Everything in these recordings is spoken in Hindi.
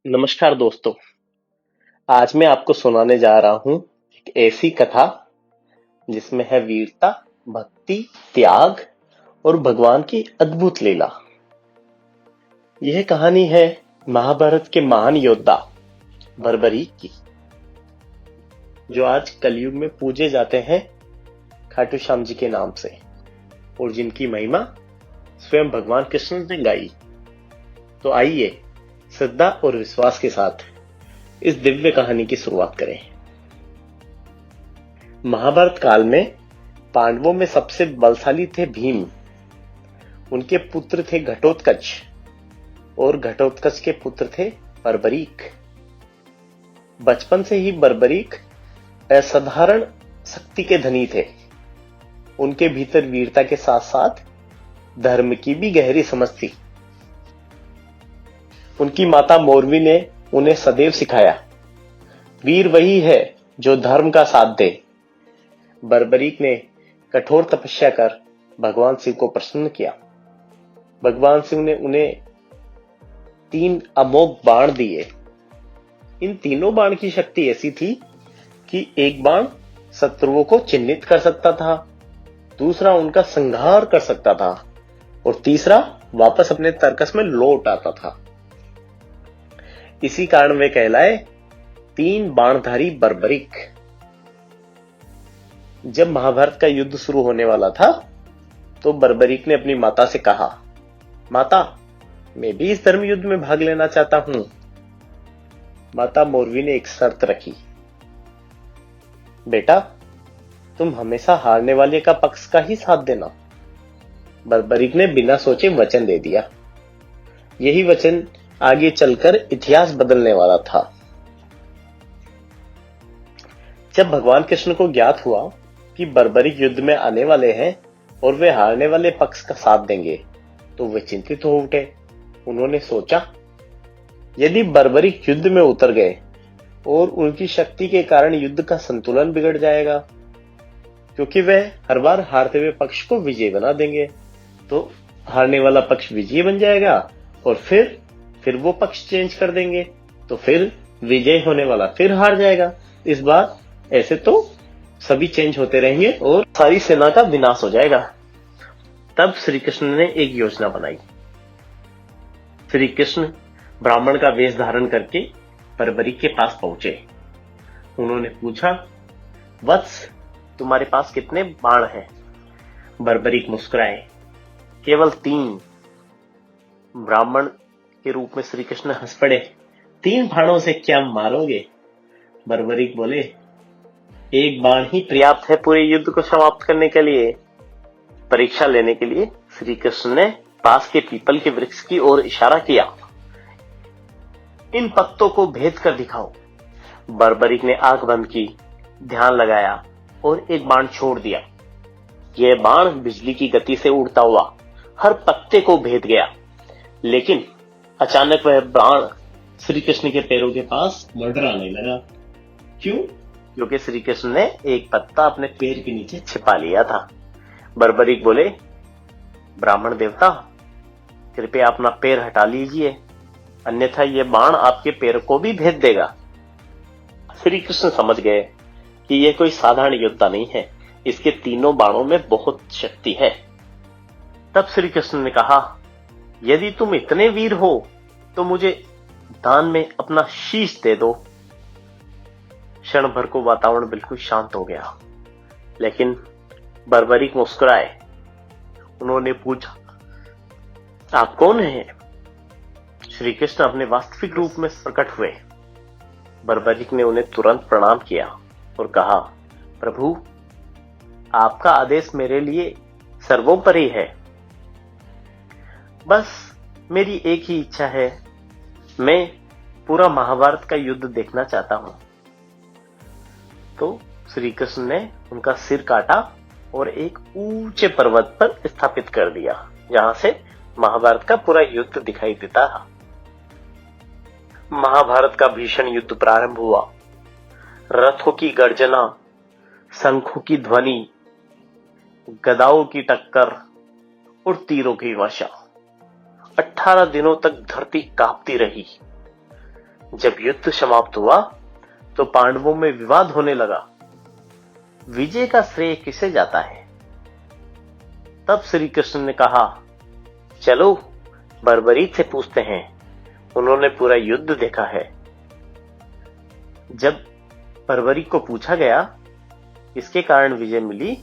नमस्कार दोस्तों। आज मैं आपको सुनाने जा रहा हूं एक ऐसी कथा जिसमें है वीरता, भक्ति, त्याग और भगवान की अद्भुत लीला। यह कहानी है महाभारत के महान योद्धा बर्बरीक की, जो आज कलयुग में पूजे जाते हैं खाटू श्याम जी के नाम से, और जिनकी महिमा स्वयं भगवान कृष्ण ने गाई। तो आइए श्रद्धा और विश्वास के साथ इस दिव्य कहानी की शुरुआत करें। महाभारत काल में पांडवों में सबसे बलशाली थे भीम। उनके पुत्र थे घटोत्कच और घटोत्कच के पुत्र थे बर्बरीक। बचपन से ही बर्बरीक असाधारण शक्ति के धनी थे। उनके भीतर वीरता के साथ साथ धर्म की भी गहरी समझ थी। उनकी माता मोरवी ने उन्हें सदैव सिखाया, वीर वही है जो धर्म का साथ दे। बर्बरीक ने कठोर तपस्या कर भगवान शिव को प्रसन्न किया। भगवान शिव ने उन्हें 3 अमोघ बाण दिए। इन तीनों बाण की शक्ति ऐसी थी कि एक बाण शत्रुओं को चिन्हित कर सकता था, दूसरा उनका संहार कर सकता था और तीसरा वापस अपने तर्कस में लौट आता था। इसी कारण वे कहलाए 3 बाणधारी बर्बरीक। जब महाभारत का युद्ध शुरू होने वाला था तो बर्बरीक ने अपनी माता से कहा, माता, मैं भी इस धर्म युद्ध में भाग लेना चाहता हूं। माता मोरवी ने एक शर्त रखी, बेटा, तुम हमेशा हारने वाले का पक्ष का ही साथ देना। बर्बरीक ने बिना सोचे वचन दे दिया। यही वचन आगे चलकर इतिहास बदलने वाला था। जब भगवान कृष्ण को ज्ञात हुआ कि बर्बरीक युद्ध में आने वाले हैं और वे हारने वाले पक्ष का साथ देंगे, तो वे चिंतित हो उठे। उन्होंने सोचा, यदि बर्बरीक युद्ध में उतर गए और उनकी शक्ति के कारण युद्ध का संतुलन बिगड़ जाएगा, क्योंकि वे हर बार हारते हुए पक्ष को विजय बना देंगे, तो हारने वाला पक्ष विजय बन जाएगा और फिर वो पक्ष चेंज कर देंगे, तो फिर विजय होने वाला फिर हार जाएगा। इस बार ऐसे तो सभी चेंज होते रहेंगे और सारी सेना का विनाश हो जाएगा। तब श्री कृष्ण ने एक योजना बनाई। श्री कृष्ण ब्राह्मण का वेश धारण करके बर्बरीक के पास पहुंचे। उन्होंने पूछा, वत्स, तुम्हारे पास कितने बाण हैं? बर्बरीक मुस्कुराए, केवल 3। ब्राह्मण के रूप में श्री कृष्ण हंस पड़े, 3 बाणों से क्या मारोगे? बर्बरीक बोले, एक बाण ही पर्याप्त है पूरे युद्ध को समाप्त करने के लिए। परीक्षा लेने के लिए श्री कृष्ण ने पास के पीपल के वृक्ष की ओर इशारा किया, इन पत्तों को भेद कर दिखाओ। बर्बरीक ने आंख बंद की, ध्यान लगाया और एक बाण छोड़ दिया। यह बाण बिजली की गति से उड़ता हुआ हर पत्ते को भेद गया, लेकिन अचानक वह बाण श्री कृष्ण के पैरों के पास मंडराने लगा। क्यों? क्योंकि श्री कृष्ण ने एक पत्ता अपने पैर के नीचे छिपा लिया था। बर्बरीक बोले, ब्राह्मण देवता, कृपया अपना पैर हटा लीजिए, अन्यथा यह बाण आपके पैर को भी भेद देगा। श्री कृष्ण समझ गए कि यह कोई साधारण योद्धा नहीं है, इसके तीनों बाणों में बहुत शक्ति है। तब श्री कृष्ण ने कहा, यदि तुम इतने वीर हो तो मुझे दान में अपना शीश दे दो। क्षण भर को वातावरण बिल्कुल शांत हो गया, लेकिन बर्बरीक मुस्कुराए। उन्होंने पूछा, आप कौन हैं? श्री कृष्ण अपने वास्तविक रूप में प्रकट हुए। बर्बरीक ने उन्हें तुरंत प्रणाम किया और कहा, प्रभु, आपका आदेश मेरे लिए सर्वोपरि है। बस मेरी एक ही इच्छा है, मैं पूरा महाभारत का युद्ध देखना चाहता हूं। तो श्री कृष्ण ने उनका सिर काटा और एक ऊंचे पर्वत पर स्थापित कर दिया, जहां से महाभारत का पूरा युद्ध दिखाई देता था। महाभारत का भीषण युद्ध प्रारंभ हुआ। रथों की गर्जना, शंखों की ध्वनि, गदाओं की टक्कर और तीरों की वर्षा। 18 दिनों तक धरती कांपती रही। जब युद्ध समाप्त हुआ तो पांडवों में विवाद होने लगा, विजय का श्रेय किसे जाता है। तब श्री कृष्ण ने कहा, चलो बर्बरीक से पूछते हैं, उन्होंने पूरा युद्ध देखा है। जब बर्बरीक को पूछा गया किसके कारण विजय मिली,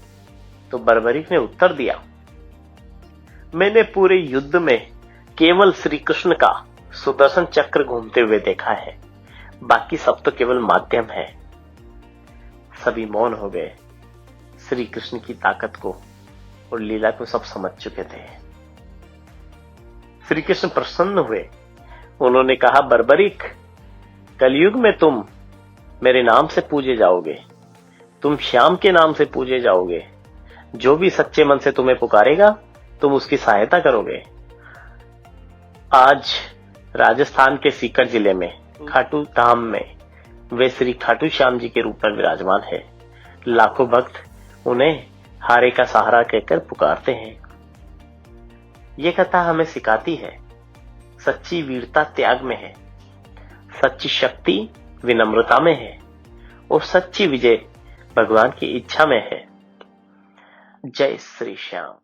तो बर्बरीक ने उत्तर दिया, मैंने पूरे युद्ध में केवल श्री कृष्ण का सुदर्शन चक्र घूमते हुए देखा है, बाकी सब तो केवल माध्यम है। सभी मौन हो गए। श्री कृष्ण की ताकत को और लीला को सब समझ चुके थे। श्री कृष्ण प्रसन्न हुए। उन्होंने कहा, बर्बरीक, कलयुग में तुम मेरे नाम से पूजे जाओगे, तुम श्याम के नाम से पूजे जाओगे। जो भी सच्चे मन से तुम्हें पुकारेगा तुम उसकी सहायता करोगे। आज राजस्थान के सीकर जिले में खाटू धाम में वे श्री खाटू श्याम जी के रूप में विराजमान है। लाखों भक्त उन्हें हारे का सहारा कहकर पुकारते हैं। ये कथा हमें सिखाती है, सच्ची वीरता त्याग में है, सच्ची शक्ति विनम्रता में है और सच्ची विजय भगवान की इच्छा में है। जय श्री श्याम।